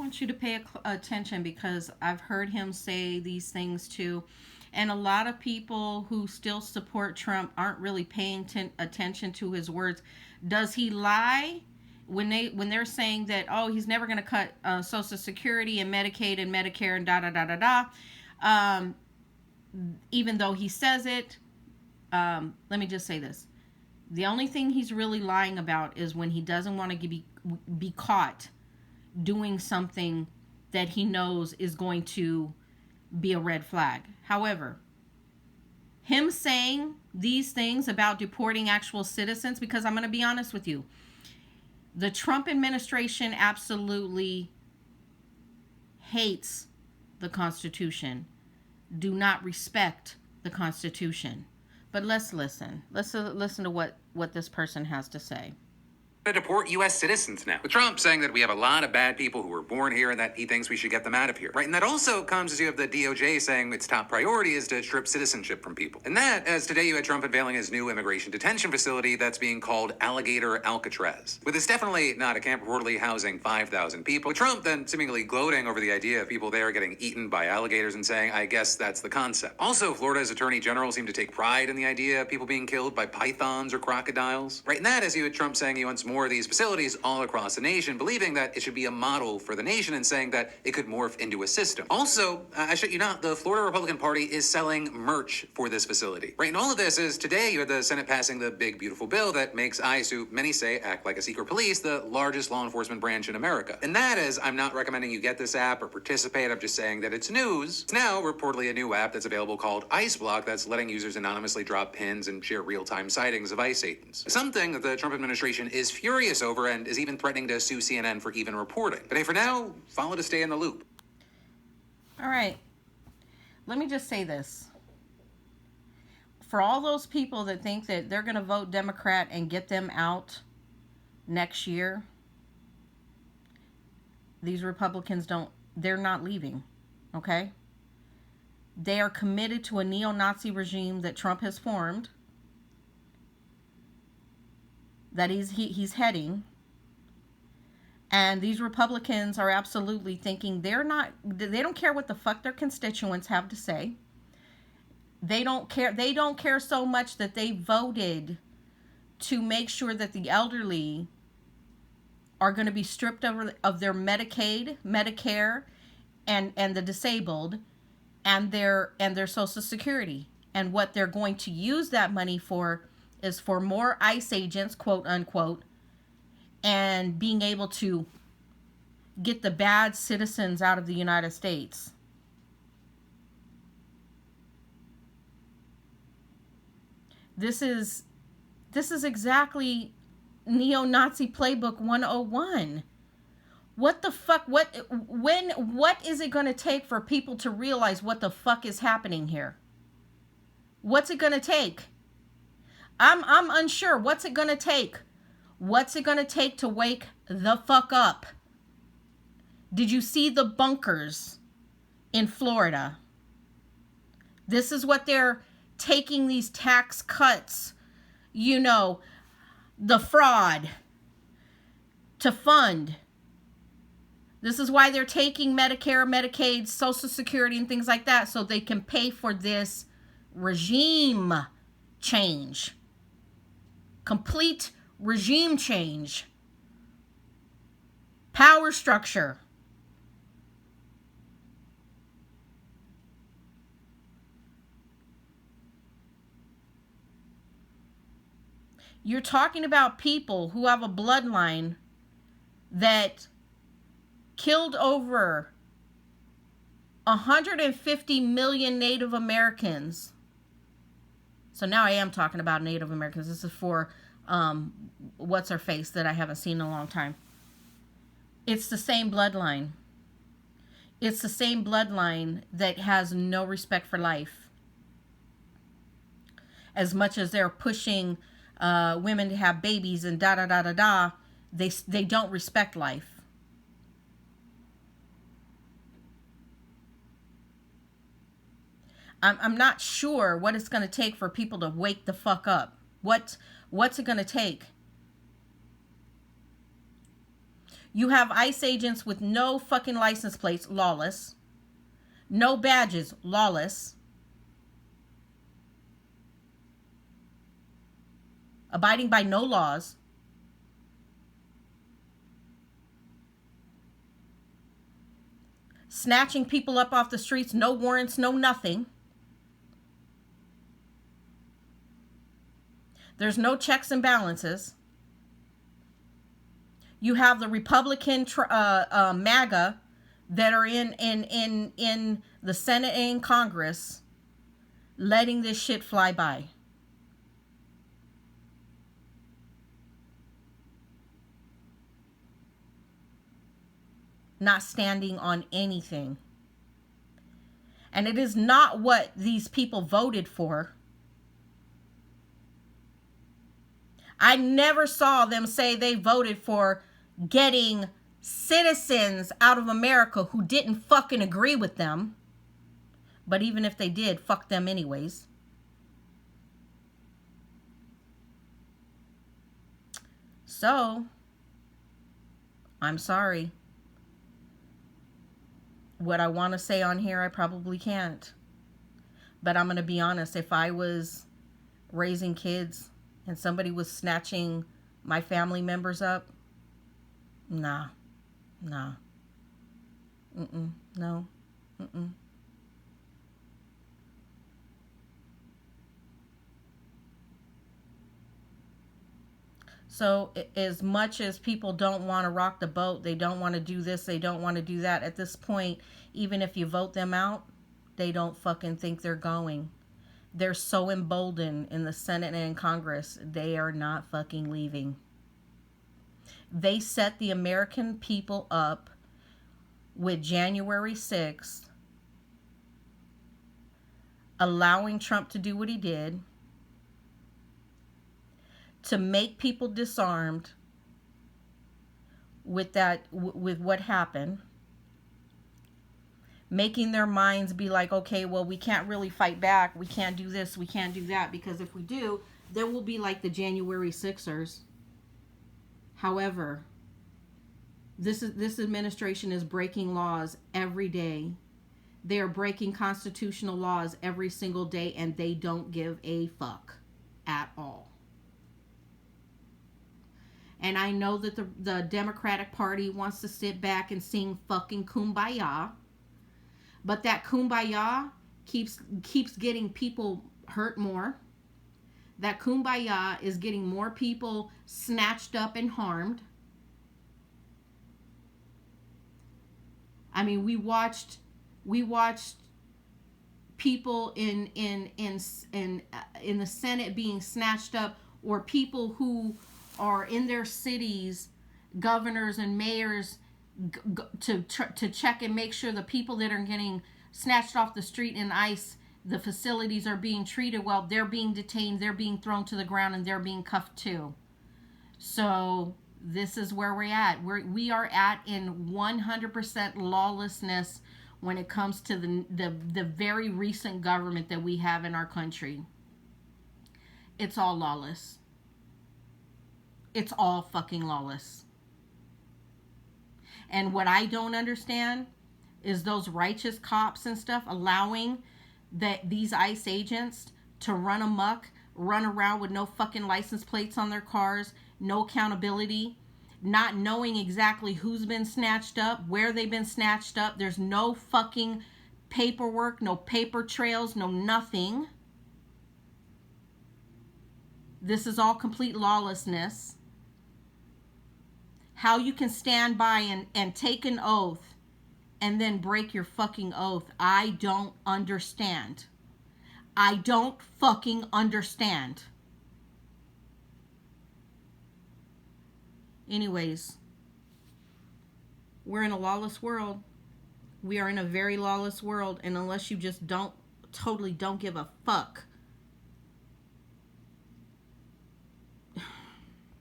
want you to pay attention, because I've heard him say these things too. And a lot of people who still support Trump aren't really paying attention to his words. Does he lie when they're saying that, oh, he's never going to cut Social Security and Medicaid and Medicare and da da da da da? Um, Even though he says it, let me just say this: the only thing he's really lying about is when he doesn't want to be caught doing something that he knows is going to be a red flag. However, him saying these things about deporting actual citizens, because I'm going to be honest with you, the Trump administration absolutely hates the Constitution, do not respect the Constitution. But let's listen. Let's listen to what this person has to say. To deport U.S. citizens now. With Trump saying that we have a lot of bad people who were born here and that he thinks we should get them out of here. Right? And that also comes as you have the DOJ saying its top priority is to strip citizenship from people. And that, as today you had Trump unveiling his new immigration detention facility that's being called Alligator Alcatraz. With this definitely not a camp reportedly housing 5,000 people. With Trump then seemingly gloating over the idea of people there getting eaten by alligators and saying, I guess that's the concept. Also, Florida's Attorney General seemed to take pride in the idea of people being killed by pythons or crocodiles. Right? And that, as you had Trump saying he wants more of these facilities all across the nation, believing that it should be a model for the nation and saying that it could morph into a system. Also, I shit you not, the Florida Republican Party is selling merch for this facility. Right, and all of this is today you had the Senate passing the big beautiful bill that makes ICE, who many say act like a secret police, the largest law enforcement branch in America. And that is, I'm not recommending you get this app or participate, I'm just saying that it's news. It's now reportedly a new app that's available called ICE Block that's letting users anonymously drop pins and share real-time sightings of ICE agents. Something that the Trump administration is furious over and is even threatening to sue CNN for even reporting. But hey, for now, follow to stay in the loop. All right. Let me just say this. For all those people that think that they're going to vote Democrat and get them out next year, these Republicans they're not leaving, okay? They are committed to a neo-Nazi regime that Trump has formed, that he's heading. And these Republicans are absolutely thinking they don't care what the fuck their constituents have to say. They don't care so much that they voted to make sure that the elderly are going to be stripped of their Medicaid, Medicare, and the disabled, and their Social Security. And what they're going to use that money for is for more ICE agents, quote unquote, and being able to get the bad citizens out of the United States. This is exactly neo-Nazi playbook 101. What the fuck? What is it going to take for people to realize what the fuck is happening here? What's it going to take? I'm unsure. What's it going to take? What's it going to take to wake the fuck up? Did you see the bunkers in Florida? This is what they're taking these tax cuts, the fraud to fund. This is why they're taking Medicare, Medicaid, Social Security, and things like that, so they can pay for this regime change. Complete regime change. Power structure. You're talking about people who have a bloodline that killed over 150 million Native Americans. So now I am talking about Native Americans. This is for what's her face that I haven't seen in a long time. It's the same bloodline. It's the same bloodline that has no respect for life. As much as they're pushing women to have babies and da da da da da, they don't respect life. I'm not sure what it's going to take for people to wake the fuck up. What's it going to take? You have ICE agents with no fucking license plates, lawless. No badges, lawless. Abiding by no laws. Snatching people up off the streets, no warrants, no nothing. There's no checks and balances. You have the Republican MAGA that are in the Senate and in Congress letting this shit fly by. Not standing on anything. And it is not what these people voted for. I never saw them say they voted for getting citizens out of America who didn't fucking agree with them. But even if they did, fuck them anyways. So, I'm sorry. What I want to say on here, I probably can't. But I'm going to be honest. If I was raising kids and somebody was snatching my family members up, nah. No. So as much as people don't want to rock the boat, they don't want to do this, they don't want to do that, at this point, even if you vote them out, they don't fucking think they're going. They're so emboldened in the Senate and in Congress, they are not fucking leaving. They set the American people up with January 6th, allowing Trump to do what he did, to make people disarmed with what happened, making their minds be like, okay, well, we can't really fight back, we can't do this, we can't do that, because if we do, there will be like the January 6ers. However, this administration is breaking laws every day. They are breaking constitutional laws every single day, and they don't give a fuck at all. And I know that the Democratic Party wants to sit back and sing fucking Kumbaya. But that Kumbaya keeps getting people hurt more. That Kumbaya is getting more people snatched up and harmed. I mean, we watched people in the Senate being snatched up, or people who are in their cities, governors and mayors, to check and make sure the people that are getting snatched off the street in ICE, the facilities are being treated well. They're being detained, they're being thrown to the ground, and they're being cuffed too. So this is where we're at. We are at in 100% lawlessness when it comes to the very recent government that we have in our country. It's all lawless. It's all fucking lawless. And what I don't understand is those righteous cops and stuff allowing these ICE agents to run amok, run around with no fucking license plates on their cars, no accountability, not knowing exactly who's been snatched up, where they've been snatched up. There's no fucking paperwork, no paper trails, no nothing. This is all complete lawlessness. How you can stand by and take an oath and then break your fucking oath, I don't understand. I don't fucking understand. Anyways, we're in a lawless world. We are in a very lawless world, and unless you just totally don't give a fuck